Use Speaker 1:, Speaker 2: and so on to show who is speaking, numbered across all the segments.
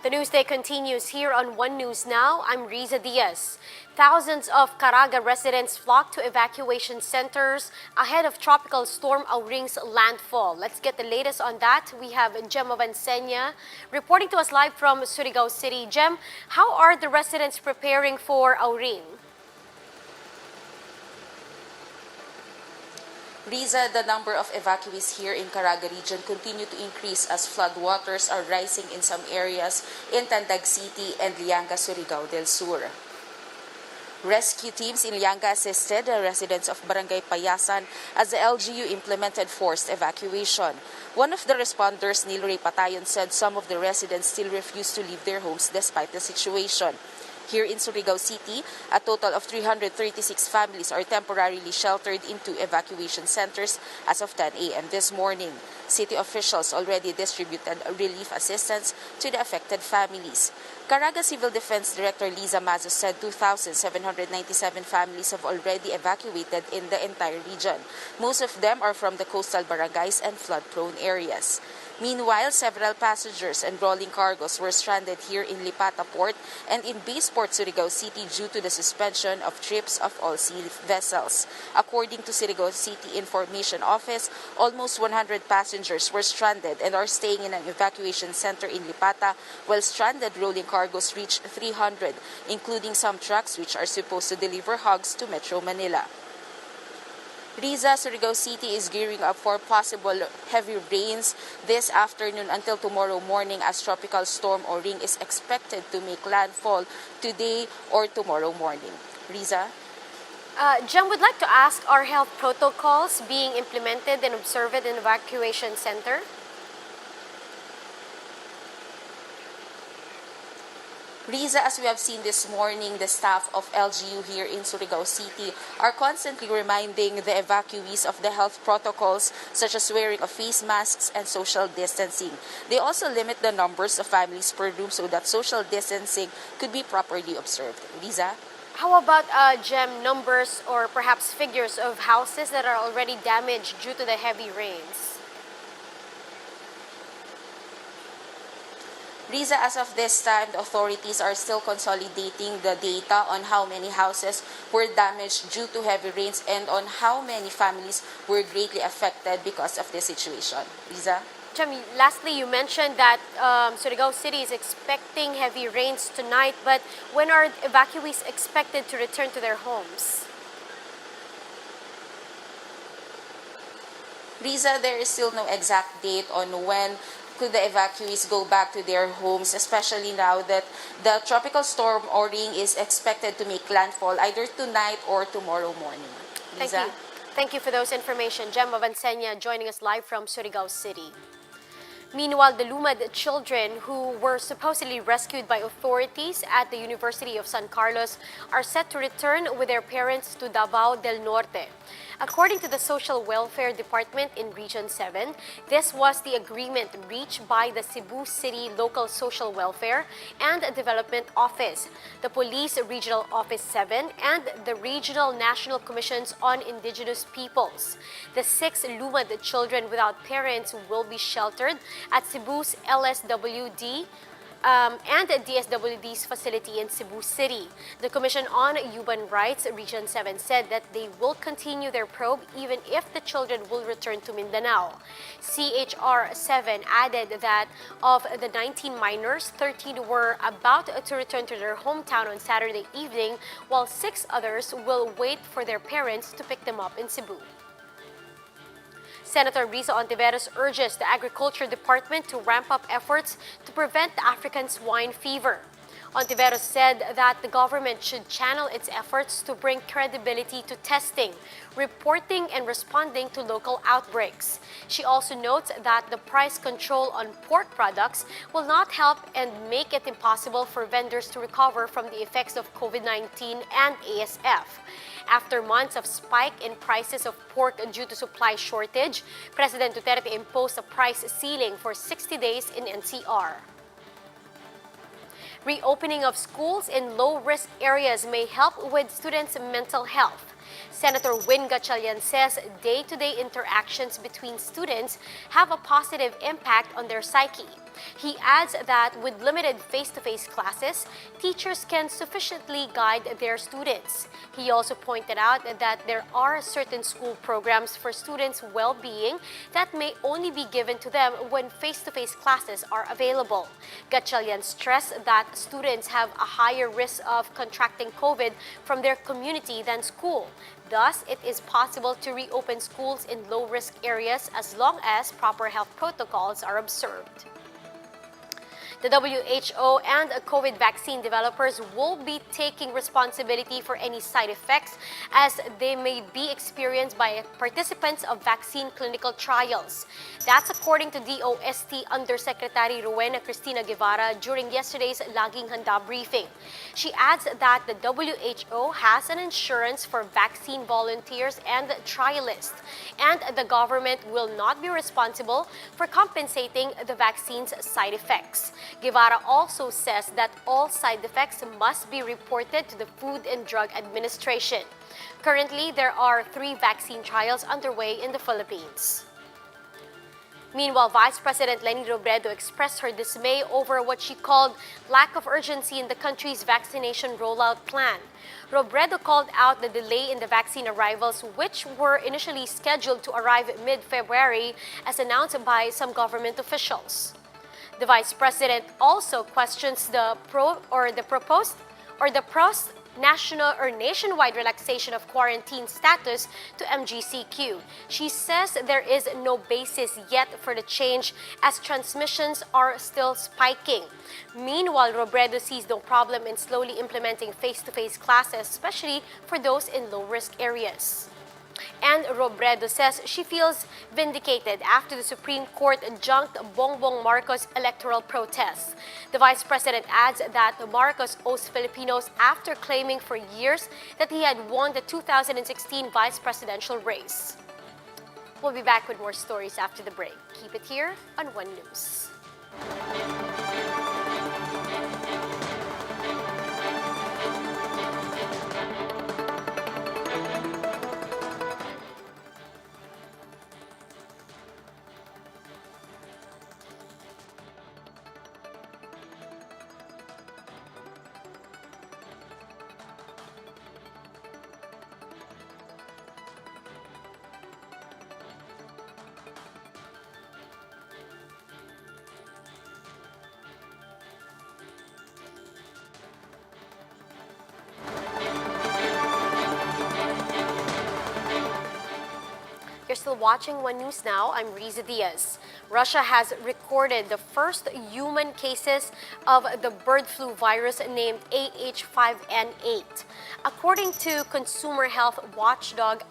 Speaker 1: The newsday continues here on One News Now. I'm Riza Diaz. Thousands of Caraga residents flocked to evacuation centers ahead of Tropical Storm Auring's landfall. Let's get the latest on that. We have Gem Avancenia reporting to us live from Surigao City. Gem, how are the residents preparing for Auring?
Speaker 2: Riza, the number of evacuees here in Caraga region continue to increase as floodwaters are rising in some areas in Tandag City and Lianga, Surigao del Sur. Rescue teams in Lianga assisted the residents of Barangay Payasan as the LGU implemented forced evacuation. One of the responders, Neil Ray Patayon, said some of the residents still refuse to leave their homes despite the situation. Here in Surigao City, a total of 336 families are temporarily sheltered into evacuation centers as of 10 a.m. this morning. City officials already distributed relief assistance to the affected families. Caraga Civil Defense Director Liza Mazos said 2,797 families have already evacuated in the entire region. Most of them are from the coastal barangays and flood-prone areas. Meanwhile, several passengers and rolling cargos were stranded here in Lipata Port and in Baseport, Surigao City due to the suspension of trips of all sea vessels. According to Surigao City Information Office, almost 100 passengers were stranded and are staying in an evacuation center in Lipata, while stranded rolling cargos reached 300, including some trucks which are supposed to deliver hogs to Metro Manila. Riza, Surigao City is gearing up for possible heavy rains this afternoon until tomorrow morning as Tropical Storm Auring is expected to make landfall today or tomorrow morning. Riza?
Speaker 1: Jem would like to ask, are health protocols being implemented and observed in evacuation center?
Speaker 2: Riza, as we have seen this morning, the staff of LGU here in Surigao City are constantly reminding the evacuees of the health protocols such as wearing of face masks and social distancing. They also limit the numbers of families per room so that social distancing could be properly observed. Riza?
Speaker 1: How about, Jem, numbers or perhaps figures of houses that are already damaged due to the heavy rains?
Speaker 2: Riza, as of this time, the authorities are still consolidating the data on how many houses were damaged due to heavy rains and on how many families were greatly affected because of this situation. Riza?
Speaker 1: Jem, lastly, you mentioned that Surigao City is expecting heavy rains tonight, but when are evacuees expected to return to their homes?
Speaker 2: Riza, there is still no exact date on when could the evacuees go back to their homes, especially now that the Tropical Storm Auring is expected to make landfall either tonight or tomorrow morning. Lisa?
Speaker 1: Thank you. Thank you for those information. Gem Avancenia joining us live from Surigao City. Meanwhile, the Lumad children who were supposedly rescued by authorities at the University of San Carlos are set to return with their parents to Davao del Norte. According to the Social Welfare Department in Region 7, this was the agreement reached by the Cebu City Local Social Welfare and Development Office, the Police Regional Office 7, and the Regional National Commissions on Indigenous Peoples. The 6 Lumad children without parents will be sheltered at Cebu's LSWD and DSWD's facility in Cebu City. The Commission on Human Rights Region 7 said that they will continue their probe even if the children will return to Mindanao. CHR 7 added that of the 19 minors, 13 were about to return to their hometown on Saturday evening, while 6 others will wait for their parents to pick them up in Cebu. Senator Risa Hontiveros urges the Agriculture Department to ramp up efforts to prevent the African swine fever. Hontiveros said that the government should channel its efforts to bring credibility to testing, reporting, and responding to local outbreaks. She also notes that the price control on pork products will not help and make it impossible for vendors to recover from the effects of COVID-19 and ASF. After months of spike in prices of pork due to supply shortage, President Duterte imposed a price ceiling for 60 days in NCR. Reopening of schools in low-risk areas may help with students' mental health. Senator Win Gatchalian says day-to-day interactions between students have a positive impact on their psyche. He adds that with limited face-to-face classes, teachers can sufficiently guide their students. He also pointed out that there are certain school programs for students' well-being that may only be given to them when face-to-face classes are available. Gatchalian stressed that students have a higher risk of contracting COVID from their community than school. Thus, it is possible to reopen schools in low-risk areas as long as proper health protocols are observed. The WHO and COVID vaccine developers will be taking responsibility for any side effects as they may be experienced by participants of vaccine clinical trials. That's according to DOST Undersecretary Rowena Cristina Guevarra during yesterday's Laging Handa briefing. She adds that the WHO has an insurance for vaccine volunteers and trialists, and the government will not be responsible for compensating the vaccine's side effects. Guevarra also says that all side effects must be reported to the Food and Drug Administration. Currently, there are 3 vaccine trials underway in the Philippines. Meanwhile, Vice President Leni Robredo expressed her dismay over what she called lack of urgency in the country's vaccination rollout plan. Robredo called out the delay in the vaccine arrivals, which were initially scheduled to arrive mid-February, as announced by some government officials. The Vice President also questions the proposed national or nationwide relaxation of quarantine status to MGCQ. She says there is no basis yet for the change as transmissions are still spiking. Meanwhile, Robredo sees no problem in slowly implementing face-to-face classes, especially for those in low-risk areas. And Robredo says she feels vindicated after the Supreme Court adjunked Bongbong Marcos' electoral protests. The Vice President adds that Marcos owes Filipinos after claiming for years that he had won the 2016 vice presidential race. We'll be back with more stories after the break. Keep it here on One News. You're still watching One News Now. I'm Riza Diaz. Russia has recorded the first human cases of the bird flu virus named AH5N8. According to consumer health watchdog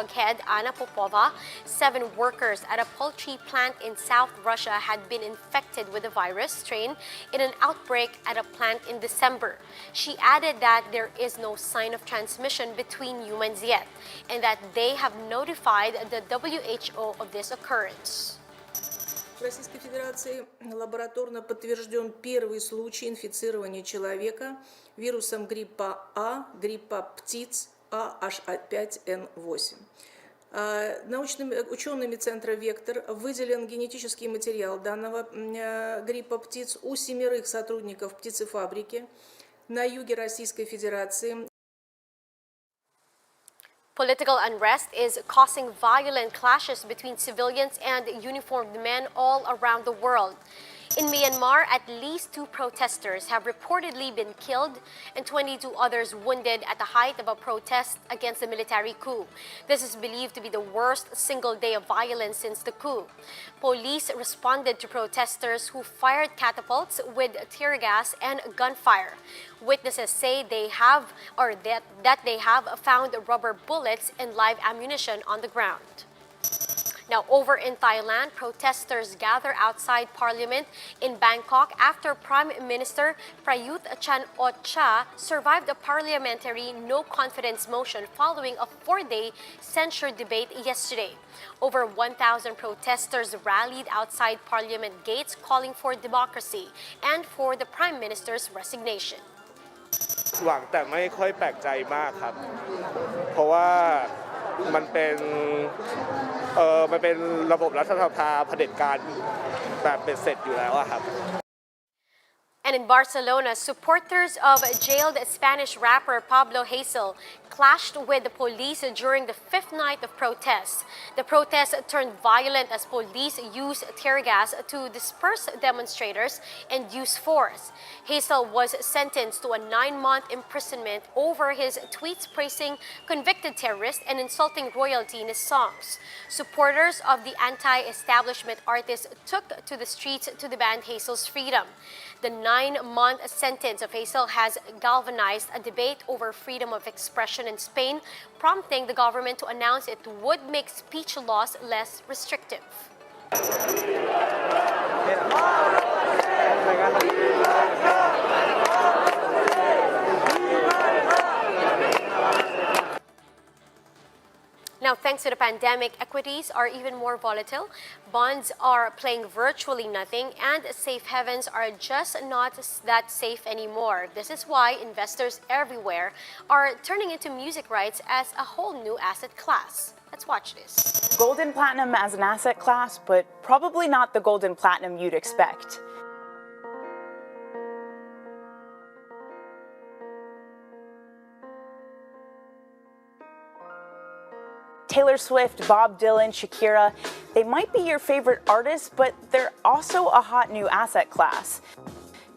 Speaker 1: head Anna Popova, 7 workers at a poultry plant in South Russia had been infected with the virus strain in an outbreak at a plant in December. She added that there is no sign of transmission between humans yet, and that they have notified the WHO of this occurrence.
Speaker 3: В Российской Федерации лабораторно подтвержден первый случай инфицирования человека вирусом гриппа А, гриппа птиц AH5N8. Учеными Центра «Вектор» выделен генетический материал данного гриппа птиц у 7 сотрудников птицефабрики на юге Российской Федерации.
Speaker 1: Political unrest is causing violent clashes between civilians and uniformed men all around the world. In Myanmar, at least 2 protesters have reportedly been killed and 22 others wounded at the height of a protest against the military coup. This is believed to be the worst single day of violence since the coup. Police responded to protesters who fired catapults with tear gas and gunfire. Witnesses say they have found rubber bullets and live ammunition on the ground. Now, over in Thailand, protesters gather outside Parliament in Bangkok after Prime Minister Prayut Chan-o-cha survived a parliamentary no-confidence motion following a 4-day censure debate yesterday. Over 1,000 protesters rallied outside Parliament gates calling for democracy and for the Prime Minister's resignation.
Speaker 4: หวังแต่ไม่ค่อยแปลกใจมากครับเพราะว่า มันเป็นระบบรัฐสภาเผด็จการแบบเป็นเสร็จอยู่แล้วอะครับ
Speaker 1: And in Barcelona, supporters of jailed Spanish rapper Pablo HASEL clashed with the police during the fifth night of protests. The protests turned violent as police used tear gas to disperse demonstrators and use force. HASEL was sentenced to a 9-month imprisonment over his tweets praising convicted terrorists and insulting royalty in his songs. Supporters of the anti-establishment artist took to the streets to demand HASEL's freedom. The 9-month sentence of HASEL has galvanized a debate over freedom of expression in Spain, prompting the government to announce it would make speech laws less restrictive. Now, thanks to the pandemic, equities are even more volatile. Bonds are playing virtually nothing, and safe havens are just not that safe anymore. This is why investors everywhere are turning into music rights as a whole new asset class. Let's watch this.
Speaker 5: Gold and platinum as an asset class, but probably not the gold and platinum you'd expect. Taylor Swift, Bob Dylan, Shakira, they might be your favorite artists, but they're also a hot new asset class.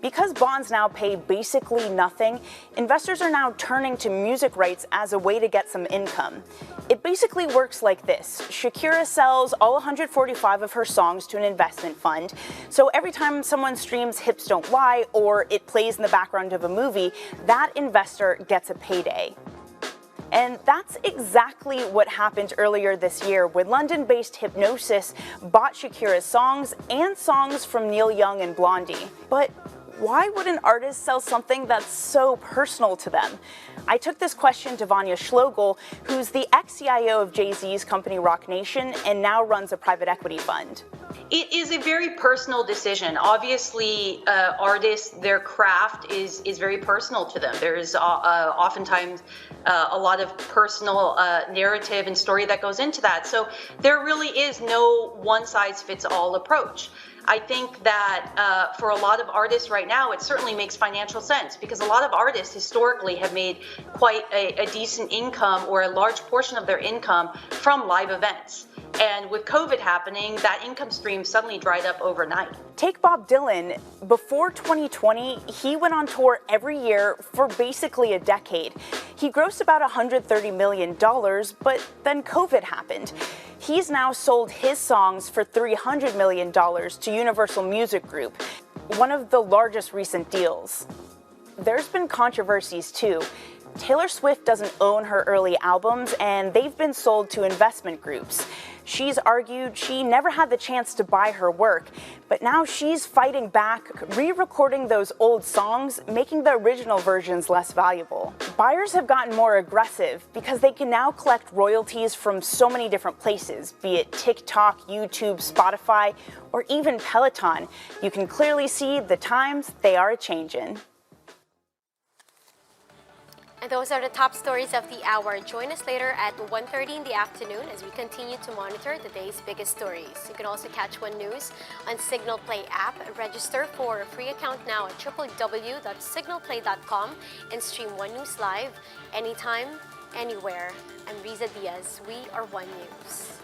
Speaker 5: Because bonds now pay basically nothing, investors are now turning to music rights as a way to get some income. It basically works like this. Shakira sells all 145 of her songs to an investment fund, so every time someone streams Hips Don't Lie or it plays in the background of a movie, that investor gets a payday. And that's exactly what happened earlier this year when London-based Hypnosis bought Shakira's songs and songs from Neil Young and Blondie. But why would an artist sell something that's so personal to them? I took this question to Vanya Schlogel, who's the ex-CIO of Jay-Z's company Roc Nation and now runs a private equity fund.
Speaker 6: It is a very personal decision. Obviously, artists, their craft is very personal to them. There is oftentimes a lot of personal narrative and story that goes into that. So there really is no one-size-fits-all approach. I think that for a lot of artists right now, it certainly makes financial sense because a lot of artists historically have made quite a decent income or a large portion of their income from live events. And with COVID happening, that income stream suddenly dried up overnight.
Speaker 5: Take Bob Dylan. Before 2020, he went on tour every year for basically a decade. He grossed about $130 million, but then COVID happened. He's now sold his songs for $300 million to Universal Music Group, one of the largest recent deals. There's been controversies too. Taylor Swift doesn't own her early albums, and they've been sold to investment groups. She's argued she never had the chance to buy her work, but now she's fighting back, re-recording those old songs, making the original versions less valuable. Buyers have gotten more aggressive because they can now collect royalties from so many different places, be it TikTok, YouTube, Spotify, or even Peloton. You can clearly see the times they are a-changin'.
Speaker 1: And those are the top stories of the hour. Join us later at 1:30 in the afternoon as we continue to monitor the day's biggest stories. You can also catch One News on Signal Play app. Register for a free account now at www.signalplay.com and stream One News live anytime, anywhere. I'm Riza Diaz. We are One News.